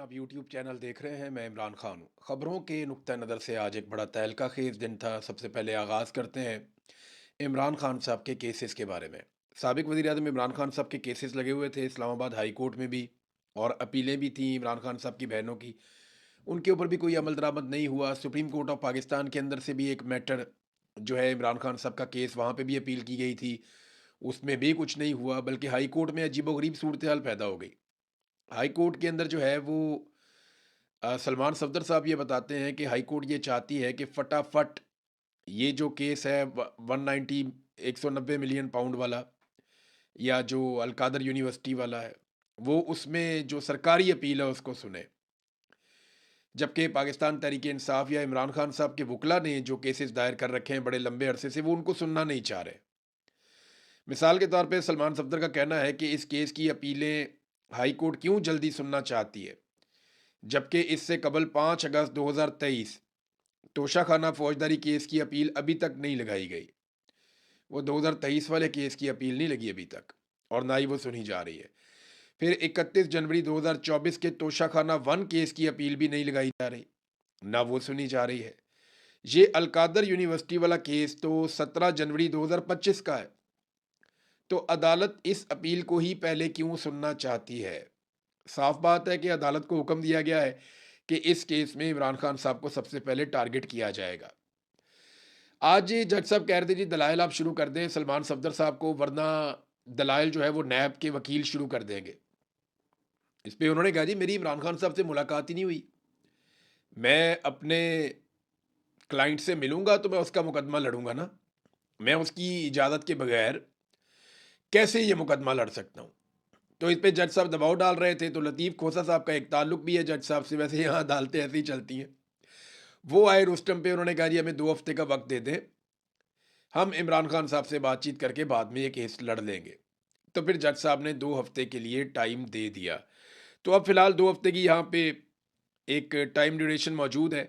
आप YouTube channel देख रहे हैं। मैं इमरान खान हूँ। ख़बरों के नुक्ता नज़र से आज एक बड़ा तहलका खेज दिन था। सबसे पहले आगाज़ करते हैं इमरान खान साहब के केसेस के बारे में। साबिक वज़ीर आज़म इमरान खान साहब के केसेस लगे हुए थे इस्लामाबाद हाई कोर्ट में भी, और अपीलें भी थीं इमरान खान साहब की बहनों की। उनके ऊपर भी कोई अमल दरामद नहीं हुआ। सुप्रीम कोर्ट ऑफ पाकिस्तान के अंदर से भी एक मैटर जो है इमरान खान साहब का केस, वहाँ पे भी अपील की गई थी। उसमें भी कुछ नहीं हुआ, बल्कि हाई कोर्ट में अजीबोगरीब सूरत हाल पैदा हो गई। हाई कोर्ट के अंदर जो है वो सलमान सफदर साहब ये बताते हैं कि हाई कोर्ट ये चाहती है कि फटाफट ये जो केस है 190 190 मिलियन पाउंड वाला, या जो अलकादर यूनिवर्सिटी वाला है, वो उसमें जो सरकारी अपील है उसको सुने। जबकि पाकिस्तान तहरीक इंसाफ या इमरान खान साहब के वकला ने जो केसेस दायर कर रखे हैं बड़े लंबे अरसे से, वो उनको सुनना नहीं चाह रहे। मिसाल के तौर पे सलमान सफदर का कहना है कि इस केस की अपीलें हाई कोर्ट क्यों जल्दी सुनना चाहती है, जबकि इससे कबल 5 अगस्त 2023 तोशाखाना फौजदारी केस की अपील अभी तक नहीं लगाई गई। वो 2023 वाले केस की अपील नहीं लगी अभी तक, और ना ही वो सुनी जा रही है। फिर 31 जनवरी 2024 के तोशाखाना 1 केस की अपील भी नहीं लगाई जा रही, ना वो सुनी जा रही है। ये अलकादर यूनिवर्सिटी वाला केस तो 17 जनवरी 2025 का है। तो अदालत इस अपील को ही पहले क्यों सुनना चाहती है? साफ बात है कि अदालत को हुक्म दिया गया है कि इस केस में इमरान खान साहब को सबसे पहले टारगेट किया जाएगा। आज जज साहब कह रहे थे जी दलाइल आप शुरू कर दें सलमान सफदर साहब को, वरना दलाइल जो है वो नैब के वकील शुरू कर देंगे। इस पे उन्होंने कहा जी मेरी इमरान खान साहब से मुलाकात ही नहीं हुई। मैं अपने क्लाइंट से मिलूंगा तो मैं उसका मुकदमा लड़ूंगा ना। मैं उसकी इजाज़त के बगैर कैसे ये मुकदमा लड़ सकता हूँ? तो इस पे जज साहब दबाव डाल रहे थे। तो लतीफ़ खोसा साहब का एक ताल्लुक भी है जज साहब से, वैसे यहाँ अदालतें ऐसे ही चलती हैं। वो आए रुस्तम पे, उन्होंने कहा जी हमें 2 हफ्ते का वक्त दे दें, हम इमरान खान साहब से बातचीत करके बाद में ये केस लड़ लेंगे। तो फिर जज साहब ने 2 हफ्ते के लिए टाइम दे दिया। तो अब फिलहाल 2 हफ्ते की यहाँ पे एक टाइम ड्यूरेशन मौजूद है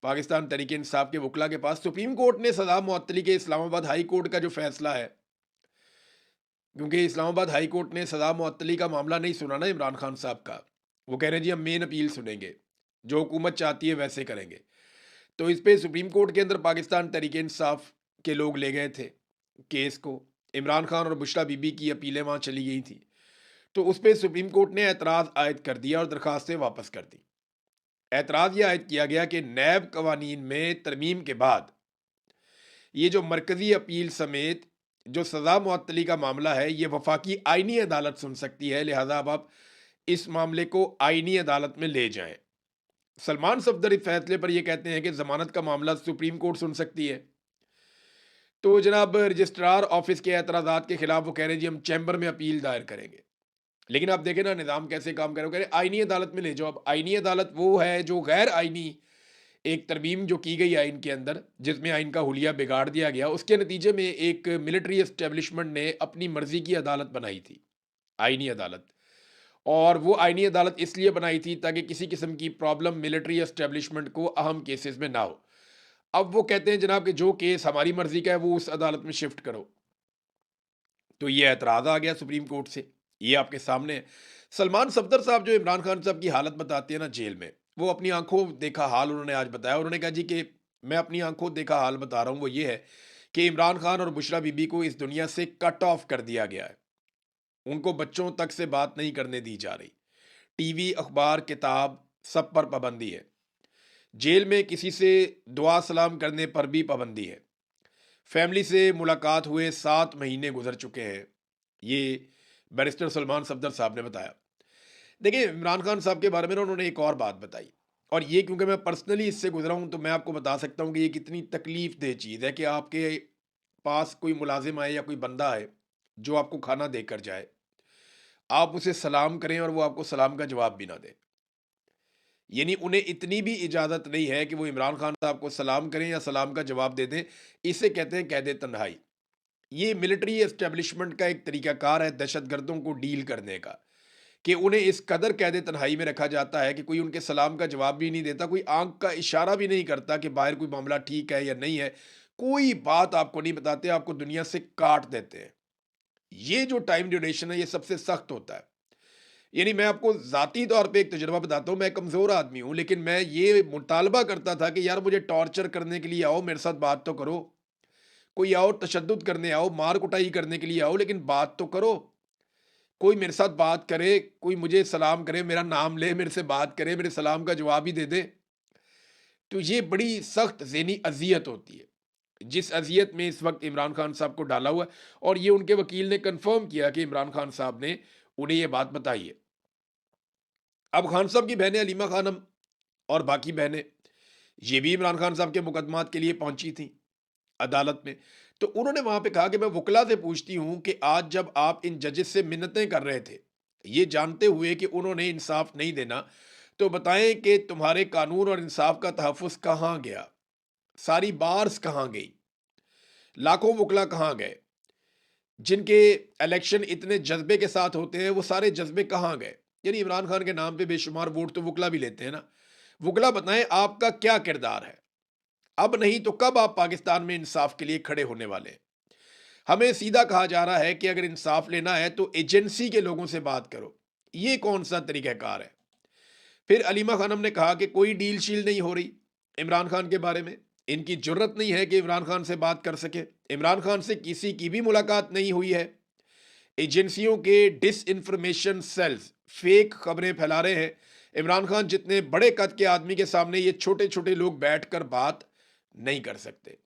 पाकिस्तान तहरीक इंसाफ के वकला के पास। सुप्रीम कोर्ट ने सजा मुअत्तली के इस्लामाबाद हाई कोर्ट का जो फैसला है, क्योंकि इस्लामाबाद हाई कोर्ट ने सजा मुअत्तली का मामला नहीं सुना ना इमरान खान साहब का। वो कह रहे हैं जी हम मेन अपील सुनेंगे, जो हुकूमत चाहती है वैसे करेंगे। तो इस पे सुप्रीम कोर्ट के अंदर पाकिस्तान तहरीक इंसाफ के लोग ले गए थे केस को। इमरान खान और बुशरा बीबी की अपीलें वहाँ चली गई थी। तो उस पे सुप्रीम कोर्ट ने एतराज़ आयद कर दिया और दरखास्तें वापस कर दी। एतराज़ ये आयद किया गया कि नैब कवानीन में तरमीम के बाद ये जो मरकज़ी अपील समेत जो सज़ा मुअत्तली का मामला है, ये वफाकी आइनी अदालत सुन सकती है, लिहाजा अब आप इस मामले को आइनी अदालत में ले जाएं। सलमान सफदर इस फैसले पर यह कहते हैं कि जमानत का मामला सुप्रीम कोर्ट सुन सकती है। तो जनाब रजिस्ट्रार ऑफिस के एतराज़ात के खिलाफ वो कह रहे हैं जी हम चैम्बर में अपील दायर करेंगे। लेकिन आप देखें ना निज़ाम कैसे काम करे, वो कह रहे हैं आइनी अदालत में ले जाओ। अब आइनी अदालत वो है जो गैर आइनी एक तरमीम जो की गई आइन के अंदर, जिसमें आइन का हुलिया बिगाड़ दिया गया, उसके नतीजे में एक मिलिट्री एस्टेब्लिशमेंट ने अपनी मर्जी की अदालत बनाई थी, आइनी अदालत। और वो आइनी अदालत इसलिए बनाई थी ताकि किसी किस्म की प्रॉब्लम मिलिट्री एस्टेब्लिशमेंट को अहम केसेस में ना हो। अब वो कहते हैं जनाब कि जो केस हमारी मर्जी का है वो उस अदालत में शिफ्ट करो। तो ये एतराज़ आ गया सुप्रीम कोर्ट से। ये आपके सामने है। सलमान सफदर साहब जो इमरान खान साहब की हालत बताते हैं ना जेल में, वो अपनी आंखों देखा हाल उन्होंने आज बताया। उन्होंने कहा जी कि मैं अपनी आंखों देखा हाल बता रहा हूँ, वो ये है कि इमरान खान और बुशरा बीबी को इस दुनिया से कट ऑफ कर दिया गया है। उनको बच्चों तक से बात नहीं करने दी जा रही। टीवी, अखबार, किताब सब पर पाबंदी है। जेल में किसी से दुआ सलाम करने पर भी पाबंदी है। फैमिली से मुलाकात हुए 7 महीने गुजर चुके हैं। ये बैरिस्टर सलमान सफदर साहब ने बताया। देखिए इमरान खान साहब के बारे में ना उन्होंने एक और बात बताई, और ये क्योंकि मैं पर्सनली इससे गुजरा हूँ तो मैं आपको बता सकता हूँ कि ये कितनी तकलीफ देह चीज़ है कि आपके पास कोई मुलाजिम आए या कोई बंदा आए जो आपको खाना देकर जाए, आप उसे सलाम करें और वो आपको सलाम का जवाब भी ना दे। यानी उन्हें इतनी भी इजाज़त नहीं है कि वो इमरान खान साहब को सलाम करें या सलाम का जवाब दे दें। इसे कहते हैं कैद तन्हाई। ये मिलिट्री एस्टेब्लिशमेंट का एक तरीकाकार है दहशतगर्दों को डील करने का, कि उन्हें इस कदर कैद तन्हाई में रखा जाता है कि कोई उनके सलाम का जवाब भी नहीं देता, कोई आंख का इशारा भी नहीं करता कि बाहर कोई मामला ठीक है या नहीं है। कोई बात आपको नहीं बताते, आपको दुनिया से काट देते हैं। ये जो टाइम ड्यूरेशन है ये सबसे सख्त होता है। यानी मैं आपको ज़ाती तौर पे एक तजुर्बा बताता हूँ, मैं कमज़ोर आदमी हूँ, लेकिन मैं ये मुतालबा करता था कि यार मुझे टॉर्चर करने के लिए आओ, मेरे साथ बात तो करो। कोई आओ तशद्दुद करने आओ, मार-कुटाई करने के लिए आओ, लेकिन बात तो करो। कोई मेरे साथ बात करे, कोई मुझे सलाम करे, मेरा नाम ले, मेरे से बात करे, मेरे सलाम का जवाब ही दे दे। तो ये बड़ी सख्त ज़हनी अज़ियत होती है, जिस अज़ियत में इस वक़्त इमरान खान साहब को डाला हुआ है, और ये उनके वकील ने कन्फ़र्म किया कि इमरान खान साहब ने उन्हें ये बात बताई है। अब खान साहब की बहनें अलीमा खानम और बाकी बहनें, ये भी इमरान खान साहब के मुकदमात के लिए पहुँची थीं अदालत में। तो उन्होंने वहाँ पे कहा कि मैं वकला से पूछती हूँ कि आज जब आप इन जजेस से मिन्नतें कर रहे थे, ये जानते हुए कि उन्होंने इंसाफ नहीं देना, तो बताएँ कि तुम्हारे कानून और इंसाफ का तहफ़्फ़ुज़ कहाँ गया? सारी बार्स कहाँ गई? लाखों वकला कहाँ गए? जिनके इलेक्शन इतने जज़्बे के साथ होते हैं, वो सारे जज़्बे कहाँ गए? यानी इमरान खान के नाम पे बेशुमार वोट तो वकला भी लेते हैं ना। वकला बताएँ आपका क्या किरदार है? अब नहीं तो कब आप पाकिस्तान में इंसाफ के लिए खड़े होने वाले हैं? हमें सीधा कहा जा रहा है कि अगर इंसाफ लेना है तो एजेंसी के लोगों से बात करो। ये कौन-सा तरीक़ाकार है? फिर अलीमा खानम ने कहा कि कोई डील शील नहीं हो रही इमरान खान के बारे में। इनकी जुर्रत नहीं है कि इमरान खान से बात कर सके। इमरान खान से किसी की भी मुलाकात नहीं हुई है। एजेंसियों के डिसइन्फॉर्मेशन सेल्स फेक खबरें फैला रहे हैं। इमरान खान जितने बड़े कद के आदमी के सामने ये छोटे-छोटे लोग बैठकर बात नहीं कर सकते।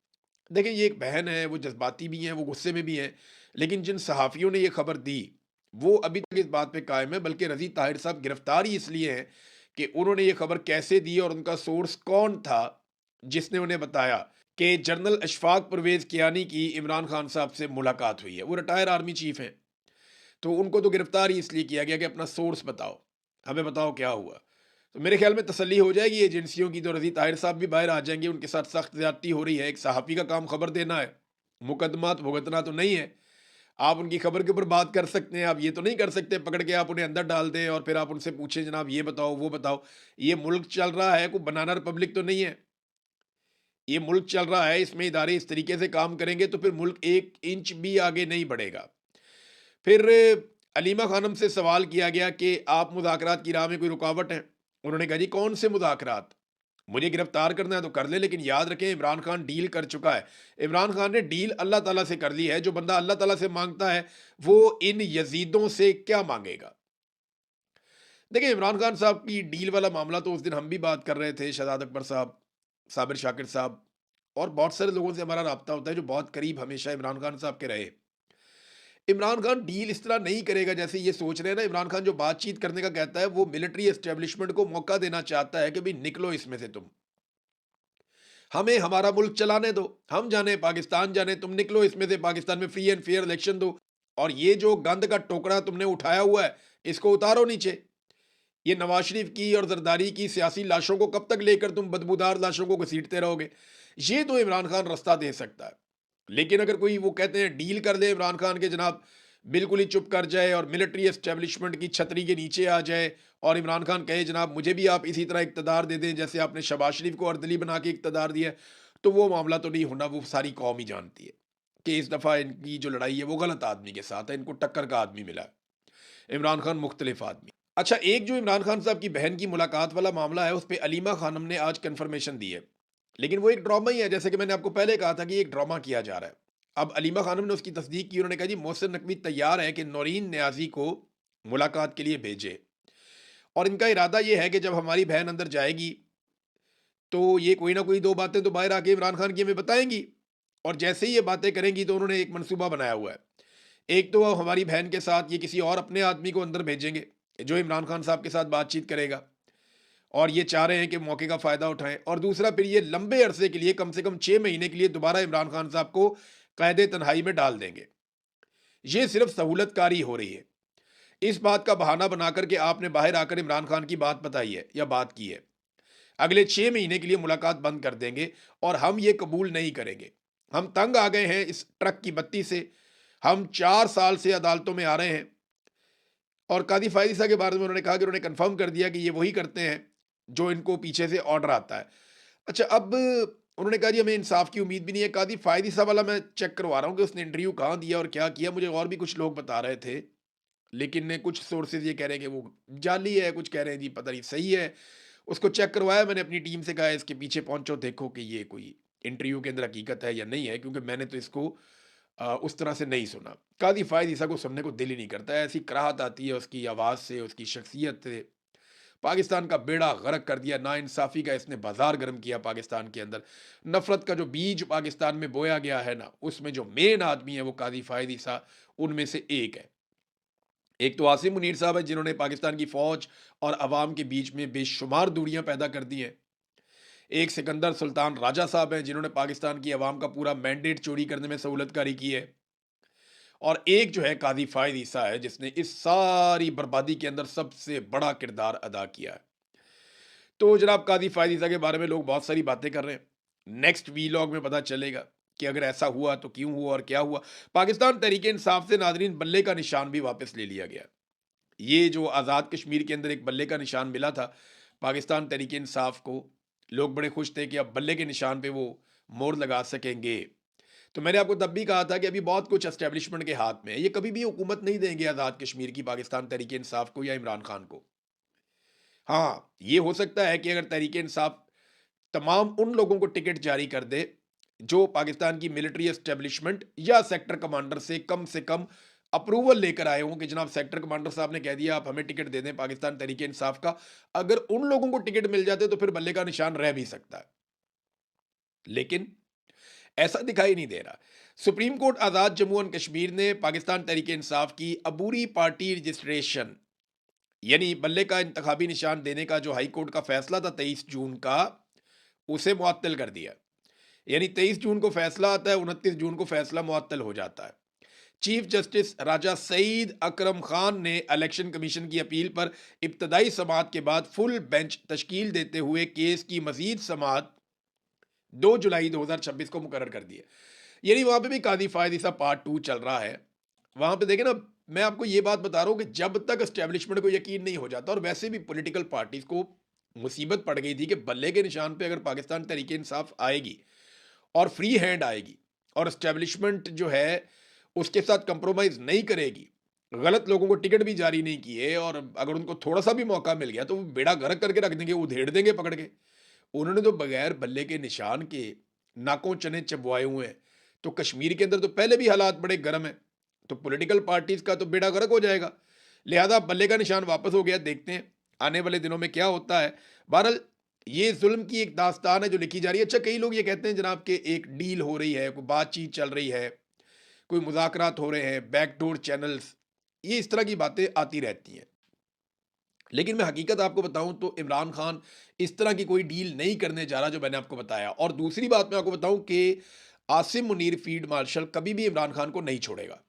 देखिए, ये एक बहन है, वो जज़्बाती भी हैं, वो गुस्से में भी हैं, लेकिन जिन सहाफ़ियों ने ये खबर दी, वो अभी तक इस बात पे कायम है, बल्कि रज़ी ताहिर साहब गिरफ़्तार ही इसलिए हैं कि उन्होंने ये खबर कैसे दी और उनका सोर्स कौन था, जिसने उन्हें बताया कि जनरल अशफ़ाक़ परवेज़ कियानी की इमरान खान साहब से मुलाकात हुई है। वो रिटायर आर्मी चीफ़ हैं, तो उनको तो गिरफ़्तार ही इसलिए किया गया कि अपना सोर्स बताओ, हमें बताओ क्या हुआ। तो मेरे ख़्याल में तसल्ली हो जाएगी एजेंसियों की, तो रज़ी ताहिर साहब भी बाहर आ जाएँगे, उनके साथ सख्त ज़्यादती हो रही है। एक सहाफ़ी का काम खबर देना है, मुकदमात भुगतना तो नहीं है। आप उनकी खबर के ऊपर बात कर सकते हैं, आप ये तो नहीं कर सकते पकड़ के आप उन्हें अंदर डाल दें और फिर आप उनसे पूछें जनाब ये बताओ, वो बताओ। ये मुल्क चल रहा है, कोई बनाना रिपब्लिक तो नहीं है। ये मुल्क चल रहा है, इसमें इदारे इस तरीके से काम करेंगे तो फिर मुल्क 1 इंच भी आगे नहीं बढ़ेगा। फिर अलीमा खानम से सवाल किया गया कि आप मुज़ाकरात की राह में कोई रुकावट है? उन्होंने कहा जी कौन से मुज़ाकरात? मुझे गिरफ्तार करना है तो कर ले, लेकिन याद रखें इमरान खान डील कर चुका है। इमरान खान ने डील अल्लाह ताला से कर ली है। जो बंदा अल्लाह ताला से माँगता है, वो इन यज़ीदों से क्या माँगेगा? देखिए, इमरान खान साहब की डील वाला मामला तो उस दिन हम भी बात कर रहे थे, शहजाद अकबर साहब, साबिर शाकिर साहब और बहुत सारे लोगों से हमारा राब्ता होता है जो बहुत करीब हमेशा इमरान खान साहब के रहे। इमरान खान डील इस तरह नहीं करेगा जैसे ये सोच रहे हैं ना। इमरान खान जो बातचीत करने का कहता है, वो मिलिट्री एस्टेब्लिशमेंट को मौका देना चाहता है कि भई निकलो इसमें से तुम। हमें हमारा मुल्क चलाने दो, हम जाने पाकिस्तान जाने, तुम निकलो इसमें से, पाकिस्तान में फ्री एंड फेयर इलेक्शन दो और ये जो गंद का टोकरा तुमने उठाया हुआ है, इसको उतारो नीचे। ये नवाज शरीफ की और जरदारी की सियासी लाशों को कब तक लेकर तुम बदबूदार लाशों को घसीटते रहोगे? ये तो इमरान खान रास्ता दे सकता है। लेकिन अगर कोई वो कहते हैं डील कर दे इमरान खान के जनाब, बिल्कुल ही चुप कर जाए और मिलिट्री एस्टेब्लिशमेंट की छतरी के नीचे आ जाए और इमरान खान कहे जनाब मुझे भी आप इसी तरह इक़्तिदार दे दें जैसे आपने शहबाज शरीफ को अर्दली बना के इक़्तिदार दिया है, तो वो मामला तो नहीं होना। वो सारी कौम ही जानती है कि इस दफ़ा इनकी जो लड़ाई है वो गलत आदमी के साथ है, इनको टक्कर का आदमी मिला है। इमरान खान मुख्तलिफ आदमी। अच्छा, एक जो इमरान खान साहब की बहन की मुलाकात वाला मामला है, उस पे अलीमा खानम ने आज कन्फर्मेशन दी है। लेकिन वो एक ड्रामा ही है, जैसे कि मैंने आपको पहले कहा था कि एक ड्रामा किया जा रहा है। अब अलीमा खानम ने उसकी तस्दीक की, उन्होंने कहा जी मोहसिन नकवी तैयार है कि नौरीन न्याज़ी को मुलाकात के लिए भेजे और इनका इरादा ये है कि जब हमारी बहन अंदर जाएगी, तो ये कोई ना कोई 2 बातें तो बाहर आके इमरान खान की हमें बताएँगी और जैसे ही ये बातें करेंगी तो उन्होंने एक मंसूबा बनाया हुआ है। एक तो वो हमारी बहन के साथ ये किसी और अपने आदमी को अंदर भेजेंगे, जो इमरान खान साहब के साथ बातचीत करेगा और ये चाह रहे हैं कि मौके का फ़ायदा उठाएँ और दूसरा फिर ये लंबे अरसे के लिए कम से कम 6 महीने के लिए दोबारा इमरान खान साहब को कैद-ए-तन्हाई में डाल देंगे। ये सिर्फ़ सहूलतकारी हो रही है। इस बात का बहाना बनाकर के आपने बाहर आकर इमरान खान की बात बताई है या बात की है। अगले 6 महीने के लिए मुलाकात बंद कर देंगे और हम ये कबूल नहीं करेंगे। हम तंग आ गए हैं इस ट्रक की बत्ती से। हम 4 साल से अदालतों में आ रहे हैं और कादी फ़ायज़ ईसा के बारे में उन्होंने कहा कि उन्होंने कन्फ़र्म कर दिया कि ये वही करते हैं, जो इनको पीछे से ऑर्डर आता है। अच्छा, अब उन्होंने कहा जी हमें इंसाफ़ की उम्मीद भी नहीं है। कादी फ़ायज़ ईसा वाला मैं चेक करवा रहा हूँ कि उसने इंटरव्यू कहाँ दिया और क्या किया, मुझे और भी कुछ लोग बता रहे थे। लेकिन कुछ सोर्सेज़ ये कह रहे हैं कि वो जाली है, कुछ कह रहे हैं जी पता नहीं सही है। उसको चेक करवाया मैंने अपनी टीम से, कहा इसके पीछे पहुँचो देखो कि ये कोई इंटरव्यू के अंदर हकीकत है या नहीं है, क्योंकि मैंने तो इसको उस तरह से नहीं सुना। काज़ी फ़ायद ईसा को सुनने को दिल ही नहीं करता है, ऐसी कराहत आती है उसकी आवाज़ से, उसकी शख्सियत से। पाकिस्तान का बेड़ा गर्क कर दिया, नाइंसाफ़ी का इसने बाज़ार गर्म किया पाकिस्तान के अंदर। नफ़रत का जो बीज पाकिस्तान में बोया गया है ना, उसमें जो मेन आदमी है वो काज़ी फ़ायद ईसा उनमें से एक है। एक तो आसिम मुनीर साहब हैं जिन्होंने पाकिस्तान की फ़ौज और अवाम के बीच में बेशुमार दूरियां पैदा कर दी हैं। एक सिकंदर सुल्तान राजा साहब हैं जिन्होंने पाकिस्तान की अवाम का पूरा मैंडेट चोरी करने में सहूलतकारी की है। और एक जो है कादी फ़ायद ईसा है जिसने इस सारी बर्बादी के अंदर सबसे बड़ा किरदार अदा किया है। तो जनाब कादी फ़ायद ईसा के बारे में लोग बहुत सारी बातें कर रहे हैं। नेक्स्ट वीलॉग में पता चलेगा कि अगर ऐसा हुआ तो क्यों हुआ और क्या हुआ। पाकिस्तान तहरीक इंसाफ से नाजरीन बल्ले का निशान भी वापस ले लिया गया। ये जो आज़ाद कश्मीर के अंदर एक बल्ले का निशान मिला था पाकिस्तान तहरीक इंसाफ को, लोग बड़े खुश थे कि अब बल्ले के निशान पे वो मोहर लगा सकेंगे। तो मैंने आपको तब भी कहा था कि अभी बहुत कुछ एस्टेब्लिशमेंट के हाथ में है, ये कभी भी हुकूमत नहीं देंगे आज़ाद कश्मीर की पाकिस्तान तहरीक इंसाफ को या इमरान खान को। हाँ, ये हो सकता है कि अगर तहरीक इंसाफ तमाम उन लोगों को टिकट जारी कर दे जो पाकिस्तान की मिलिट्री एस्टेब्लिशमेंट या सेक्टर कमांडर से कम अप्रूवल लेकर आए हों कि जनाब सेक्टर कमांडर साहब ने कह दिया आप हमें टिकट दे दें पाकिस्तान तहरीक इंसाफ का। अगर उन लोगों को टिकट मिल जाते तो फिर बल्ले का निशान रह भी सकता है, लेकिन ऐसा दिखाई नहीं दे रहा। Supreme court Azad Jammu and Kashmir ने पाकिस्तान तहरीक इंसाफ की अबूरी पार्टी रजिस्ट्रेशन यानी बल्ले का इंतखाबी निशान देने का जो हाई कोर्ट का फैसला था 23 जून का, उसे मुअत्तल कर दिया। यानी 23 जून को फैसला आता है, 29 जून को फैसला मुअत्तल हो जाता है। चीफ जस्टिस राजा सईद अकरम खान ने इलेक्शन कमीशन की अपील पर इब्तदाई समाअत के बाद फुल बेंच तश्कील देते हुए केस की मजीद समाअत 2 जुलाई 2026 को मुकर्रर कर दी है। यानी वहाँ पे भी कादी फ़ायद ईसा पार्ट 2 चल रहा है। वहाँ पे देखें ना, मैं आपको ये बात बता रहा हूँ कि जब तक एस्टेब्लिशमेंट को यकीन नहीं हो जाता, और वैसे भी पॉलिटिकल पार्टीज़ को मुसीबत पड़ गई थी कि बल्ले के निशान पे अगर पाकिस्तान तहरीक इंसाफ आएगी और फ्री हैंड आएगी और एस्टेब्लिशमेंट जो है उसके साथ कंप्रोमाइज़ नहीं करेगी, गलत लोगों को टिकट भी जारी नहीं किए और अगर उनको थोड़ा सा भी मौका मिल गया तो वो बेड़ा गर्क करके रख देंगे, उधेड़ देंगे पकड़ के। उन्होंने तो बगैर बल्ले के निशान के नाकों चने चबवाए हुए हैं। तो कश्मीर के अंदर तो पहले भी हालात बड़े गर्म हैं, तो पॉलिटिकल पार्टीज़ का तो बेड़ा गर्क हो जाएगा। लिहाजा बल्ले का निशान वापस हो गया, देखते हैं आने वाले दिनों में क्या होता है। बहरहाल ये जुल्म की एक दास्तान है जो लिखी जा रही है। अच्छा, कई लोग ये कहते हैं जनाब कि एक डील हो रही है, कोई बातचीत चल रही है, कोई मुज़ाकरात हो रहे हैं, बैकडोर चैनल्स, ये इस तरह की बातें आती रहती हैं। लेकिन मैं हकीकत आपको बताऊं तो इमरान खान इस तरह की कोई डील नहीं करने जा रहा जो मैंने आपको बताया। और दूसरी बात मैं आपको बताऊं कि आसिम मुनीर फील्ड मार्शल कभी भी इमरान खान को नहीं छोड़ेगा।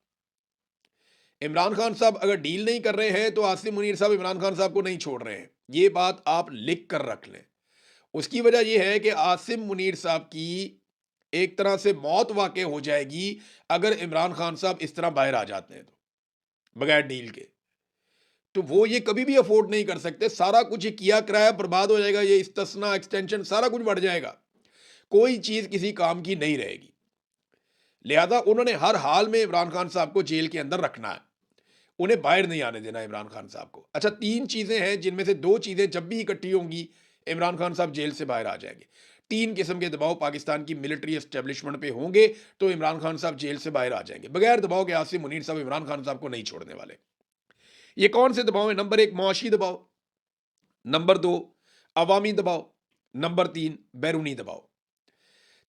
इमरान खान साहब अगर डील नहीं कर रहे हैं तो आसिम मुनीर साहब इमरान खान साहब को नहीं छोड़ रहे हैं, ये बात आप लिख कर रख लें। उसकी वजह यह है कि आसिम मुनीर साहब की एक तरह से मौत वाक़ई हो जाएगी अगर इमरान खान साहब इस तरह बाहर आ जाते हैं तो, बगैर डील के। तो वो ये कभी भी अफोर्ड नहीं कर सकते। सारा कुछ ये किया किराया बर्बाद हो जाएगा, ये इस्तेस्ना एक्सटेंशन सारा कुछ बढ़ जाएगा, कोई चीज़ किसी काम की नहीं रहेगी। लिहाजा उन्होंने हर हाल में इमरान खान साहब को जेल के अंदर रखना है, उन्हें बाहर नहीं आने देना इमरान खान साहब को। अच्छा, 3 चीज़ें हैं जिनमें से 2 चीज़ें जब भी इकट्ठी होंगी इमरान खान साहब जेल से बाहर आ जाएंगे। 3 किस्म के दबाव पाकिस्तान की मिलिट्री एस्टेब्लिशमेंट पे होंगे तो इमरान खान साहब जेल से बाहर आ जाएंगे। बगैर दबाव के आसिम मुनीर साहब इमरान खान साहब को नहीं छोड़ने वाले। ये कौन से दबाव है? नंबर 1 मुआशी दबाव, नंबर 2 अवामी दबाव, नंबर 3 बैरूनी दबाव।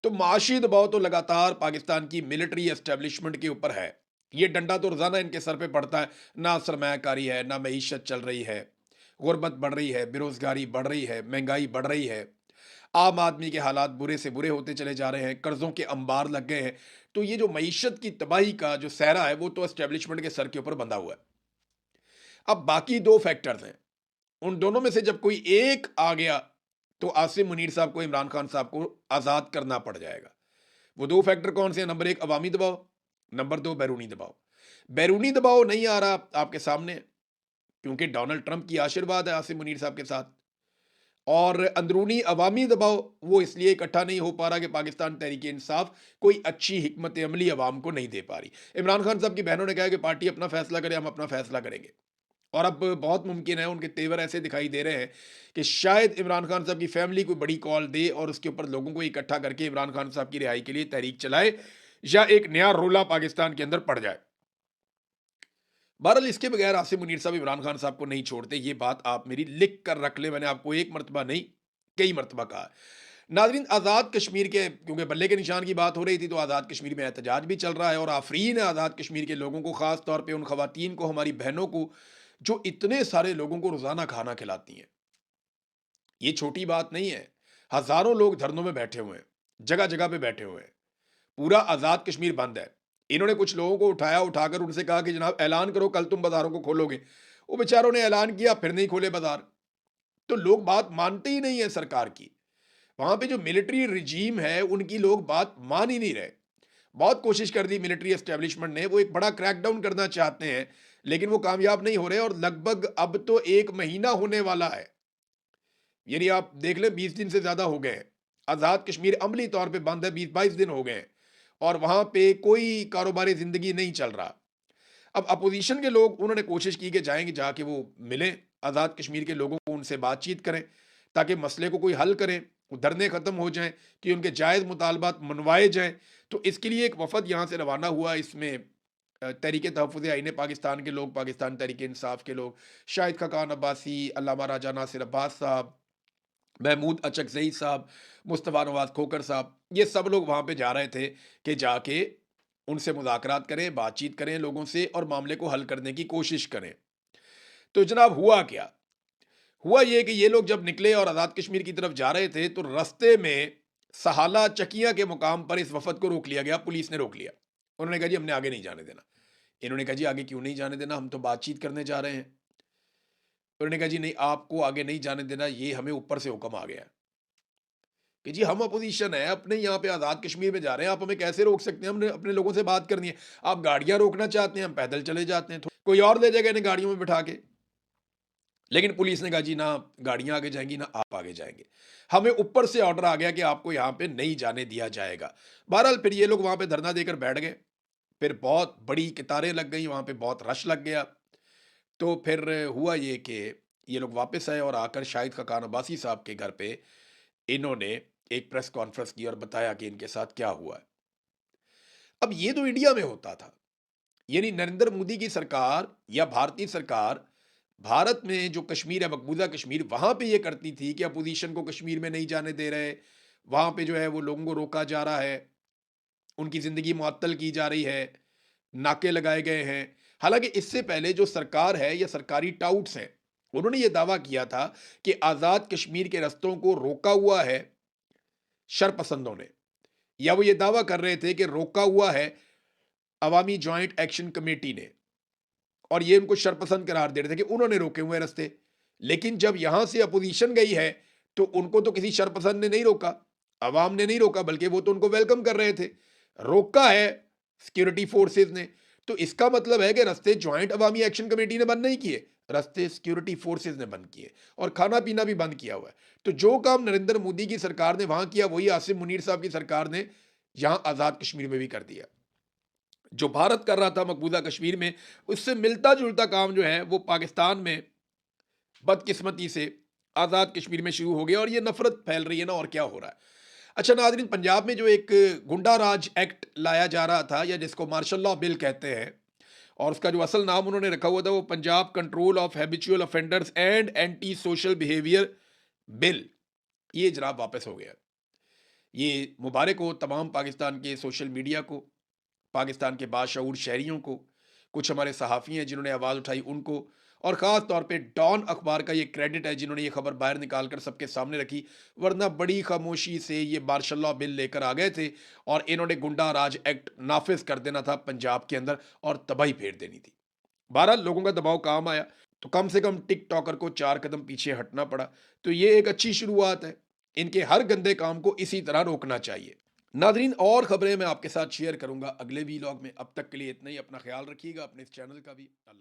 तो माशी दबाव तो लगातार पाकिस्तान की मिलिट्री एस्टेब्लिशमेंट के ऊपर है। ये डंडा तो रोजाना इनके सर पे पड़ता है। ना सरमायाकारी है, ना मईशत चल रही है, गुर्बत बढ़ रही है, बेरोजगारी बढ़ रही है, महंगाई बढ़ रही है, आम आदमी के हालात बुरे से बुरे होते चले जा रहे हैं, कर्जों के अंबार लग गए हैं। तो ये जो मईशत की तबाही का जो सहरा है वो तो एस्टेब्लिशमेंट के सर के ऊपर बंधा हुआ है। अब बाकी 2 फैक्टर्स हैं, उन दोनों में से जब कोई एक आ गया तो आसिम मुनीर साहब को इमरान खान साहब को आज़ाद करना पड़ जाएगा। वो 2 फैक्टर कौन से हैं? नंबर 1 अवामी दबाव, नंबर 2 बैरूनी दबाव। बैरूनी दबाव नहीं आ रहा आपके सामने क्योंकि डोनाल्ड ट्रंप की आशीर्वाद है आसिम मुनीर साहब के साथ। और अंदरूनी अवामी दबाव वो इसलिए इकट्ठा नहीं हो पा रहा कि पाकिस्तान तहरीक इंसाफ कोई अच्छी हिकमत अमली अवाम को नहीं दे पा रही। इमरान खान साहब की बहनों ने कहा कि पार्टी अपना फैसला करे, हम अपना फैसला करेंगे। और अब बहुत मुमकिन है, उनके तेवर ऐसे दिखाई दे रहे हैं कि शायद इमरान खान साहब की फैमिली कोई बड़ी कॉल दे और उसके ऊपर लोगों को इकट्ठा करके इमरान खान साहब की रिहाई के लिए तहरीक चलाए, या एक नया रोला पाकिस्तान के अंदर पड़ जाए। बहरहाल इसके बगैर आसिम मुनीर साहब इमरान खान साहब को नहीं छोड़ते, ये बात आप मेरी लिख कर रख ले, मैंने आपको एक मरतबा नहीं कई मरतबा कहा। नाजरीन, आज़ाद कश्मीर के क्योंकि बल्ले के निशान की बात हो रही थी, तो आज़ाद कश्मीर में एहतजाज भी चल रहा है और आफरीन है आज़ाद कश्मीर के लोगों को, ख़ास तौर पे उन ख़वातीन को, हमारी बहनों को, जो इतने सारे लोगों को रोज़ाना खाना खिलाती हैं। ये छोटी बात नहीं है। हज़ारों लोग धरनों में बैठे हुए हैं, जगह-जगह पे बैठे हुए हैं। पूरा आज़ाद कश्मीर बंद है। इन्होंने कुछ लोगों को उठाया, उठाकर उनसे कहा कि जनाब ऐलान करो, कल तुम बाज़ारों को खोलोगे। वो बेचारों ने ऐलान किया, फिर नहीं खोले बाज़ार। तो लोग बात मानते ही नहीं है सरकार की। वहाँ पे जो मिलिट्री रिजीम है, उनकी लोग बात मान ही नहीं रहे। बहुत कोशिश कर दी मिलिट्री एस्टेब्लिशमेंट ने, वो एक बड़ा क्रैकडाउन करना चाहते हैं, लेकिन वो कामयाब नहीं हो रहे और लगभग अब तो 1 महीना होने वाला है। यानी आप देख लें 20 दिन से ज़्यादा हो गए हैं। आज़ाद कश्मीर अमली तौर पे बंद है, 20-22 दिन हो गए हैं और वहाँ पे कोई कारोबारी ज़िंदगी नहीं चल रहा। अब अपोज़िशन के लोग उन्होंने कोशिश की कि जाएँगे, जाके वो मिलें आज़ाद कश्मीर के लोगों को, उनसे बातचीत करें, ताकि मसले को कोई हल करें, धरने ख़त्म हो जाएँ, कि उनके जायज़ मुतालबात मनवाए जाएँ। तो इसके लिए एक वफ़द यहाँ से रवाना हुआ, इसमें तहरीक तहफ़्फ़ुज़ आईन पाकिस्तान के लोग, पाकिस्तान तहरीक इंसाफ के लोग, शाहिद खकान अब्बासी, अल्लामा राजा नासिर अब्बास साहब, महमूद अचकज़ई साहब, मुस्तफ़ा नवाज़ खोखर साहब, ये सब लोग वहाँ पे जा रहे थे कि जाके उनसे मुज़ाकरात करें, बातचीत करें लोगों से और मामले को हल करने की कोशिश करें। तो जनाब हुआ क्या? हुआ ये कि ये लोग जब निकले और आज़ाद कश्मीर की तरफ जा रहे थे, तो रास्ते में सहाला चकिया के मुकाम पर इस वफ़द को रोक लिया गया, पुलिस ने रोक लिया। उन्होंने कहा जी हमने आगे नहीं जाने देना। इन्होंने कहा जी आगे क्यों नहीं जाने देना? हम तो बातचीत करने जा रहे हैं। उन्होंने कहा जी नहीं, आपको आगे नहीं जाने देना, ये हमें ऊपर से हुक्म आ गया है कि जी हम अपोज़िशन है, अपने यहाँ पे आज़ाद कश्मीर में जा रहे हैं, आप हमें कैसे रोक सकते हैं? हमने अपने लोगों से बात करनी है। आप गाड़ियाँ रोकना चाहते हैं, हम पैदल चले जाते हैं, कोई और ले जाएगा इन्हें गाड़ियों में बिठा के। लेकिन पुलिस ने कहा जी ना गाड़ियाँ आगे जाएँगी, ना आप आगे जाएँगे। हमें ऊपर से ऑर्डर आ गया कि आपको यहाँ पे नहीं जाने दिया जाएगा। बहरहाल फिर ये लोग वहाँ पे धरना देकर बैठ गए। फिर बहुत बड़ी कतारें लग गई, वहाँ पे बहुत रश लग गया। तो फिर हुआ ये कि ये लोग वापस आए और आकर शाहिद खकान अब्बासी साहब के घर पे इन्होंने एक प्रेस कॉन्फ्रेंस की और बताया कि इनके साथ क्या हुआ है। अब ये तो इंडिया में होता था, यानी नरेंद्र मोदी की सरकार या भारतीय सरकार भारत में जो कश्मीर है, मकबूजा कश्मीर, वहाँ पे ये करती थी कि अपोज़िशन को कश्मीर में नहीं जाने दे रहे, वहाँ पे जो है वो लोगों को रोका जा रहा है, उनकी ज़िंदगी मुअत्तल की जा रही है, नाके लगाए गए हैं। हालाँकि इससे पहले जो सरकार है या सरकारी टाउट्स हैं, उन्होंने ये दावा किया था कि आज़ाद कश्मीर के रस्तों को रोका हुआ है शरपसंदों ने, या वो ये दावा कर रहे थे कि रोका हुआ है अवामी जॉइंट एक्शन कमेटी ने, और ये उनको शरपसंद करार दे रहे थे कि उन्होंने रोके हुए रास्ते। लेकिन जब यहां से अपोजिशन गई है, तो उनको तो किसी शरपसंद ने नहीं रोका, अवाम ने नहीं रोका, बल्कि वो तो उनको वेलकम कर रहे थे। रोका है सिक्योरिटी फोर्सेज ने। तो इसका मतलब है कि रास्ते ज्वाइंट अवामी एक्शन कमेटी ने बंद नहीं किए, रास्ते सिक्योरिटी फोर्सेज ने बंद किए, और खाना पीना भी बंद किया हुआ है। तो जो काम नरेंद्र मोदी की सरकार ने वहां किया, वही आसिम मुनीर साहब की सरकार ने यहां आजाद कश्मीर में भी कर दिया। जो भारत कर रहा था मकबूजा कश्मीर में, उससे मिलता जुलता काम जो है वो पाकिस्तान में बदकिस्मती से आज़ाद कश्मीर में शुरू हो गया, और ये नफरत फैल रही है ना, और क्या हो रहा है। अच्छा नाजरीन, पंजाब में जो एक गुंडा राज एक्ट लाया जा रहा था, या जिसको मार्शल लॉ बिल कहते हैं, और उसका जो असल नाम उन्होंने रखा हुआ था वो Punjab control of habitual offenders and anti social behaviour bill, ये जनाब वापस हो गया। ये मुबारक हो तमाम पाकिस्तान के सोशल मीडिया को, पाकिस्तान के बाशऊर शहरियों को, कुछ हमारे सहाफ़ी हैं जिन्होंने आवाज़ उठाई उनको, और ख़ास तौर पे डॉन अखबार का ये क्रेडिट है जिन्होंने ये खबर बाहर निकाल कर सबके सामने रखी, वरना बड़ी खामोशी से ये मार्शल लॉ बिल लेकर आ गए थे और इन्होंने गुंडा राज एक्ट नाफिज कर देना था पंजाब के अंदर और तबाही फेर देनी थी। बहरहाल लोगों का दबाव काम आया, तो कम से कम टिक टॉकर को 4 कदम पीछे हटना पड़ा। तो ये एक अच्छी शुरुआत है, इनके हर गंदे काम को इसी तरह रोकना चाहिए। नादरीन, और खबरें मैं आपके साथ शेयर करूंगा अगले वीलॉग में। अब तक के लिए इतना ही। अपना ख्याल रखिएगा, अपने इस चैनल का भी। अल्लाह।